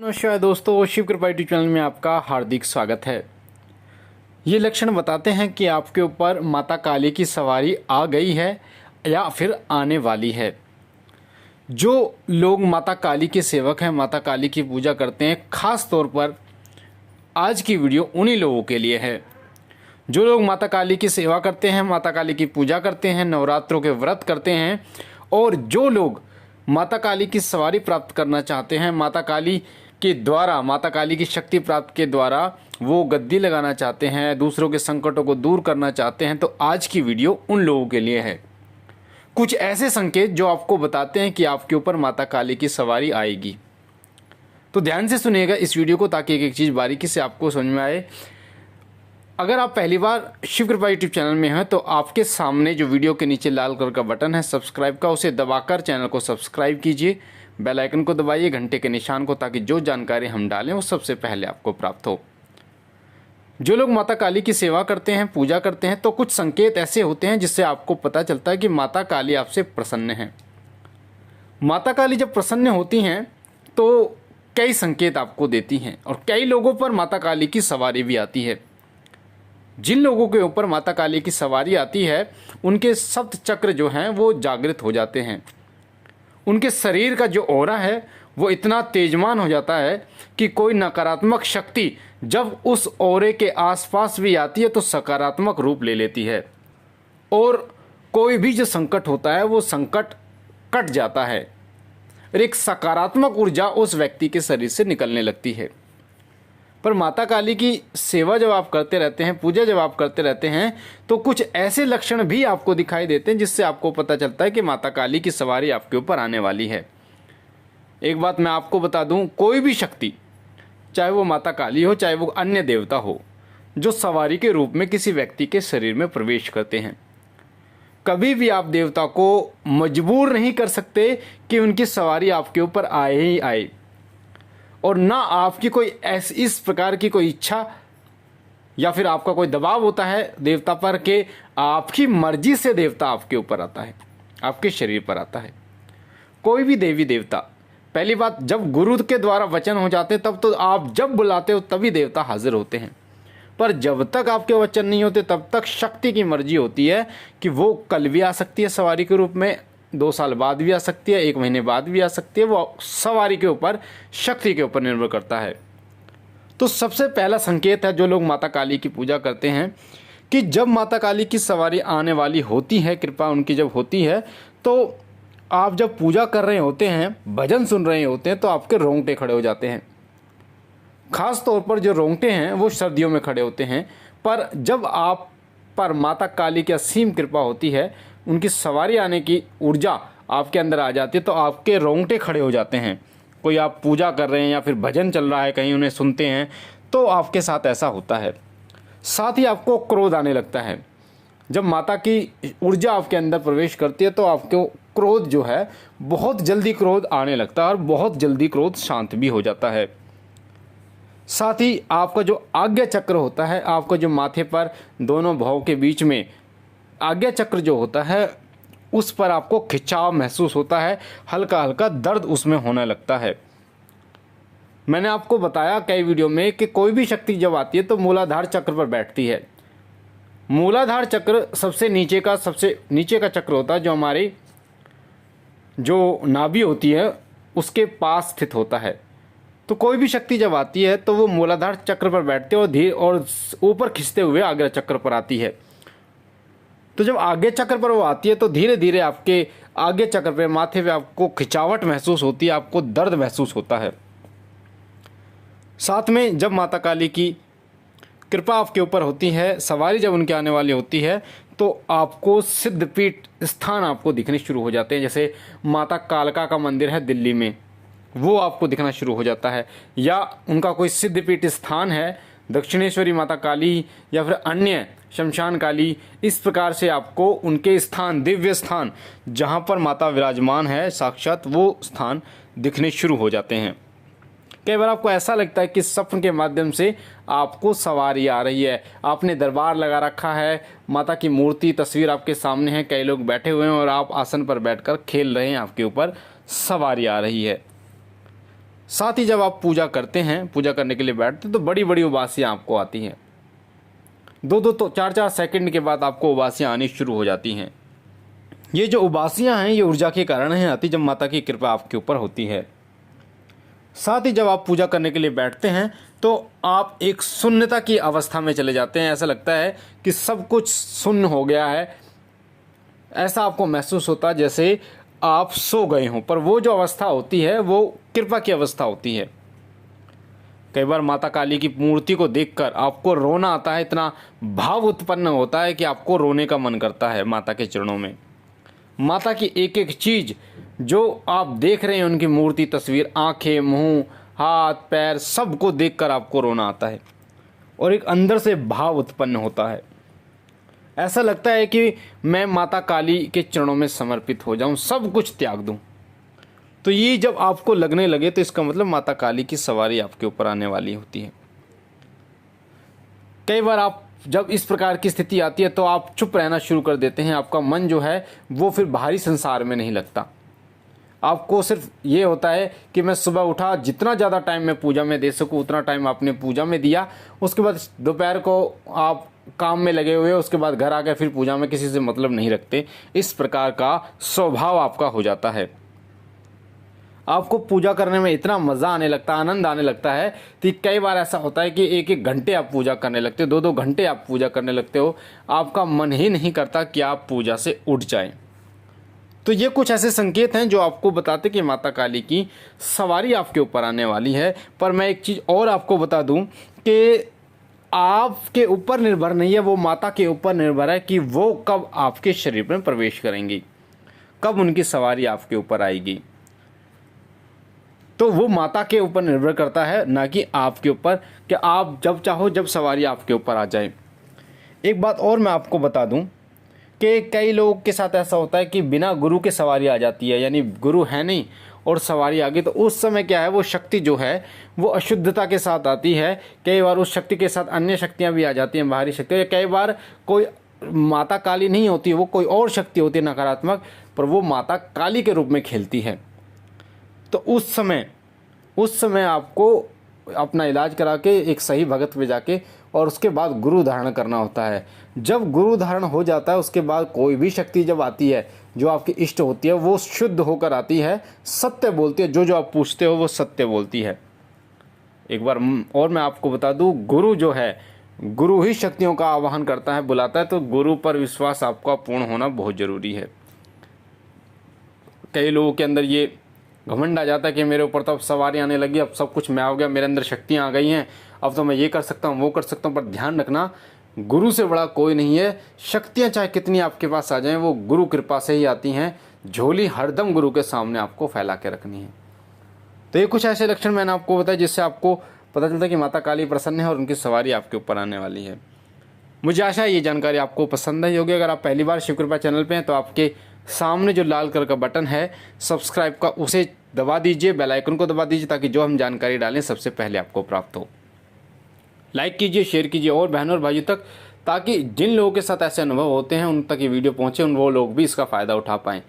नमस्कार दोस्तों, शिव कृपा यूट्यूब चैनल में आपका हार्दिक स्वागत है। ये लक्षण बताते हैं कि आपके ऊपर माता काली की सवारी आ गई है या फिर आने वाली है। जो लोग माता काली के सेवक हैं, माता काली की पूजा करते हैं, खास तौर पर आज की वीडियो उन्हीं लोगों के लिए है। जो लोग माता काली की सेवा करते हैं, माता काली की पूजा करते हैं, नवरात्रों के व्रत करते हैं, और जो लोग माता काली की सवारी प्राप्त करना चाहते हैं, माता काली के द्वारा, माता काली की शक्ति प्राप्त के द्वारा वो गद्दी लगाना चाहते हैं, दूसरों के संकटों को दूर करना चाहते हैं, तो आज की वीडियो उन लोगों के लिए है। कुछ ऐसे संकेत जो आपको बताते हैं कि आपके ऊपर माता काली की सवारी आएगी। तो ध्यान से सुनिएगा इस वीडियो को, ताकि एक एक चीज़ बारीकी से आपको समझ में आए। अगर आप पहली बार शिव कृपा यूट्यूब चैनल में हैं तो आपके सामने जो वीडियो के नीचे लाल कलर का बटन है सब्सक्राइब का, उसे दबाकर चैनल को सब्सक्राइब कीजिए। बेल आइकन को दबाइए, घंटे के निशान को, ताकि जो जानकारी हम डालें वो सबसे पहले आपको प्राप्त हो। जो लोग माता काली की सेवा करते हैं, पूजा करते हैं, तो कुछ संकेत ऐसे होते हैं जिससे आपको पता चलता है कि माता काली आपसे प्रसन्न है। माता काली जब प्रसन्न होती हैं तो कई संकेत आपको देती हैं, और कई लोगों पर माता काली की सवारी भी आती है। जिन लोगों के ऊपर माता काली की सवारी आती है उनके सप्त चक्र जो हैं वो जागृत हो जाते हैं। उनके शरीर का जो ऑरा है वो इतना तेजमान हो जाता है कि कोई नकारात्मक शक्ति जब उस ऑरे के आसपास भी आती है तो सकारात्मक रूप ले लेती है, और कोई भी जो संकट होता है वो संकट कट जाता है, और एक सकारात्मक ऊर्जा उस व्यक्ति के शरीर से निकलने लगती है। पर माता काली की सेवा जब आप करते रहते हैं, पूजा जब आप करते रहते हैं, तो कुछ ऐसे लक्षण भी आपको दिखाई देते हैं जिससे आपको पता चलता है कि माता काली की सवारी आपके ऊपर आने वाली है। एक बात मैं आपको बता दूं, कोई भी शक्ति, चाहे वो माता काली हो, चाहे वो अन्य देवता हो, जो सवारी के रूप में किसी व्यक्ति के शरीर में प्रवेश करते हैं, कभी भी आप देवता को मजबूर नहीं कर सकते कि उनकी सवारी आपके ऊपर आए ही आए, और ना आपकी कोई इस प्रकार की कोई इच्छा या फिर आपका कोई दबाव होता है देवता पर कि आपकी मर्जी से देवता आपके ऊपर आता है, आपके शरीर पर आता है। कोई भी देवी देवता, पहली बात, जब गुरु के द्वारा वचन हो जाते हैं तब तो आप जब बुलाते हो तभी देवता हाजिर होते हैं, पर जब तक आपके वचन नहीं होते तब तक शक्ति की मर्जी होती है कि वो कल भी आ सकती है सवारी के रूप में, 2 साल बाद भी आ सकती है, 1 महीने बाद भी आ सकती है। वो सवारी के ऊपर, शक्ति के ऊपर निर्भर करता है। तो सबसे पहला संकेत है जो लोग माता काली की पूजा करते हैं कि जब माता काली की सवारी आने वाली होती है, कृपा उनकी जब होती है, तो आप जब पूजा कर रहे होते हैं, भजन सुन रहे होते हैं, तो आपके रोंगटे खड़े हो जाते हैं। खास तौर पर जो रोंगटे हैं वो सर्दियों में खड़े होते हैं, पर जब आप पर माता काली की असीम कृपा होती है, उनकी सवारी आने की ऊर्जा आपके अंदर आ जाती है, तो आपके रोंगटे खड़े हो जाते हैं। कोई आप पूजा कर रहे हैं या फिर भजन चल रहा है, कहीं उन्हें सुनते हैं, तो आपके साथ ऐसा होता है। साथ ही आपको क्रोध आने लगता है। जब माता की ऊर्जा आपके अंदर प्रवेश करती है तो आपको क्रोध जो है, बहुत जल्दी क्रोध आने लगता है, और बहुत जल्दी क्रोध शांत भी हो जाता है। साथ ही आपका जो आज्ञा चक्र होता है, आपका जो माथे पर दोनों भौं के बीच में आज्ञा चक्र जो होता है, उस पर आपको खिंचाव महसूस होता है, हल्का हल्का दर्द उसमें होने लगता है। मैंने आपको बताया कई वीडियो में कि कोई भी शक्ति जब आती है तो मूलाधार चक्र पर बैठती है। मूलाधार चक्र सबसे नीचे का चक्र होता है, जो हमारी जो नाभि होती है उसके पास स्थित होता है। तो कोई भी शक्ति जब आती है तो वो मूलाधार चक्र पर बैठते हैं और धीरे और ऊपर खिंचते हुए आज्ञा चक्र पर आती है। तो जब आज्ञा चक्र पर वो आती है तो धीरे धीरे आपके आज्ञा चक्र पे, माथे पे आपको खिंचावट महसूस होती है, आपको दर्द महसूस होता है। साथ में जब माता काली की कृपा आपके ऊपर होती है, सवारी जब उनके आने वाली होती है, तो आपको सिद्धपीठ स्थान आपको दिखने शुरू हो जाते हैं। जैसे माता कालका का मंदिर है दिल्ली में, वो आपको दिखना शुरू हो जाता है, या उनका कोई सिद्धपीठ स्थान है, दक्षिणेश्वरी माता काली या फिर अन्य शमशान काली, इस प्रकार से आपको उनके स्थान, दिव्य स्थान जहाँ पर माता विराजमान है साक्षात, वो स्थान दिखने शुरू हो जाते हैं। कई बार आपको ऐसा लगता है कि स्वप्न के माध्यम से आपको सवारी आ रही है, आपने दरबार लगा रखा है, माता की मूर्ति, तस्वीर आपके सामने है, कई लोग बैठे हुए हैं और आप आसन पर बैठकर खेल रहे हैं, आपके ऊपर सवारी आ रही है। साथ ही जब आप पूजा करते हैं, पूजा करने के लिए बैठते हैं, तो बड़ी बड़ी उबासियाँ आपको आती हैं। 2-2 तो 4-4 सेकंड के बाद आपको उबासियाँ आनी शुरू हो जाती हैं। ये जो उबासियाँ हैं ये ऊर्जा के कारण हैं आती, जब माता की कृपा आपके ऊपर होती है। साथ ही जब आप पूजा करने के लिए बैठते हैं तो आप एक शून्यता की अवस्था में चले जाते हैं। ऐसा लगता है कि सब कुछ शून्य हो गया है। ऐसा आपको महसूस होता है जैसे आप सो गए हों, पर वो जो अवस्था होती है वो कृपा की अवस्था होती है। कई बार माता काली की मूर्ति को देखकर आपको रोना आता है, इतना भाव उत्पन्न होता है कि आपको रोने का मन करता है माता के चरणों में। माता की एक एक चीज़ जो आप देख रहे हैं, उनकी मूर्ति, तस्वीर, आंखें, मुंह, हाथ, पैर, सब को देखकर आपको रोना आता है और एक अंदर से भाव उत्पन्न होता है। ऐसा लगता है कि मैं माता काली के चरणों में समर्पित हो जाऊं, सब कुछ त्याग दूं। तो ये जब आपको लगने लगे तो इसका मतलब माता काली की सवारी आपके ऊपर आने वाली होती है। कई बार आप जब इस प्रकार की स्थिति आती है तो आप चुप रहना शुरू कर देते हैं। आपका मन जो है वो फिर बाहरी संसार में नहीं लगता। आपको सिर्फ ये होता है कि मैं सुबह उठा, जितना ज़्यादा टाइम मैं पूजा में दे सकूं उतना टाइम आपने पूजा में दिया। उसके बाद दोपहर को आप काम में लगे हुए, उसके बाद घर आकर फिर पूजा में किसी से मतलब नहीं रखते। इस प्रकार का स्वभाव आपका हो जाता है। आपको पूजा करने में इतना मज़ा आने लगता है, आनंद आने लगता है कि कई बार ऐसा होता है कि 1-1 घंटे आप पूजा करने लगते हो, 2-2 घंटे आप पूजा करने लगते हो। आपका मन ही नहीं करता कि आप पूजा से उठ जाएं। तो ये कुछ ऐसे संकेत हैं जो आपको बताते कि माता काली की सवारी आपके ऊपर आने वाली है। पर मैं एक चीज़ और आपको बता दूं कि आपके ऊपर निर्भर नहीं है, वो माता के ऊपर निर्भर है कि वो कब आपके शरीर में प्रवेश करेंगी, कब उनकी सवारी आपके ऊपर आएगी। तो वो माता के ऊपर निर्भर करता है, ना कि आपके ऊपर, कि आप जब चाहो जब सवारी आपके ऊपर आ जाए। एक बात और मैं आपको बता दूं कि कई लोगों के साथ ऐसा होता है कि बिना गुरु के सवारी आ जाती है, यानी गुरु है नहीं और सवारी आ गई। तो उस समय क्या है, वो शक्ति जो है वो अशुद्धता के साथ आती है। कई बार उस शक्ति के साथ अन्य शक्तियाँ भी आ जाती हैं, बाहरी शक्तियाँ। कई बार कोई माता काली नहीं होती, वो कोई और शक्ति होती है नकारात्मक, पर वो माता काली के रूप में खेलती है। तो उस समय आपको अपना इलाज करा के एक सही भगत में जाके और उसके बाद गुरु धारण करना होता है। जब गुरु धारण हो जाता है उसके बाद कोई भी शक्ति जब आती है जो आपकी इष्ट होती है वो शुद्ध होकर आती है, सत्य बोलती है। जो आप पूछते हो वो सत्य बोलती है। एक बार और मैं आपको बता दूं, गुरु जो है, गुरु ही शक्तियों का आवाहन करता है, बुलाता है। तो गुरु पर विश्वास आपका पूर्ण होना बहुत ज़रूरी है। कई लोगों के अंदर ये घमंड आ जाता है कि मेरे ऊपर तो अब सवारी आने लगी, अब सब कुछ मैं हो गया, मेरे अंदर शक्तियाँ आ गई हैं, अब तो मैं ये कर सकता हूँ, वो कर सकता हूँ। पर ध्यान रखना, गुरु से बड़ा कोई नहीं है। शक्तियाँ चाहे कितनी आपके पास आ जाएं, वो गुरु कृपा से ही आती हैं। झोली हरदम गुरु के सामने आपको फैला के रखनी है। तो ये कुछ ऐसे लक्षण मैंने आपको बताया जिससे आपको पता चलता है कि माता काली प्रसन्न है और उनकी सवारी आपके ऊपर आने वाली है। मुझे आशा है ये जानकारी आपको पसंद आई होगी। अगर आप पहली बार शिव कृपा चैनल पे हैं तो आपके सामने जो लाल कलर का बटन है सब्सक्राइब का, उसे दबा दीजिए, बेल आइकन को दबा दीजिए, ताकि जो हम जानकारी डालें सबसे पहले आपको प्राप्त हो। लाइक कीजिए, शेयर कीजिए और बहनों और भाइयों तक, ताकि जिन लोगों के साथ ऐसे अनुभव होते हैं उन तक ये वीडियो पहुँचे, वो लोग भी इसका फ़ायदा उठा पाएँ।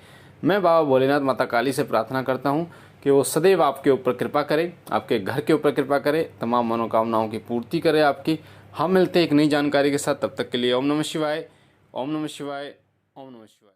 मैं बाबा भोलेनाथ माता काली से प्रार्थना करता हूँ कि वो सदैव आपके ऊपर कृपा करे, आपके घर के ऊपर कृपा करे, तमाम मनोकामनाओं की पूर्ति करे आपकी। हम मिलते हैं एक नई जानकारी के साथ, तब तक के लिए ओम नमः शिवाय, ओम नमः शिवाय, ओम नमः शिवाय।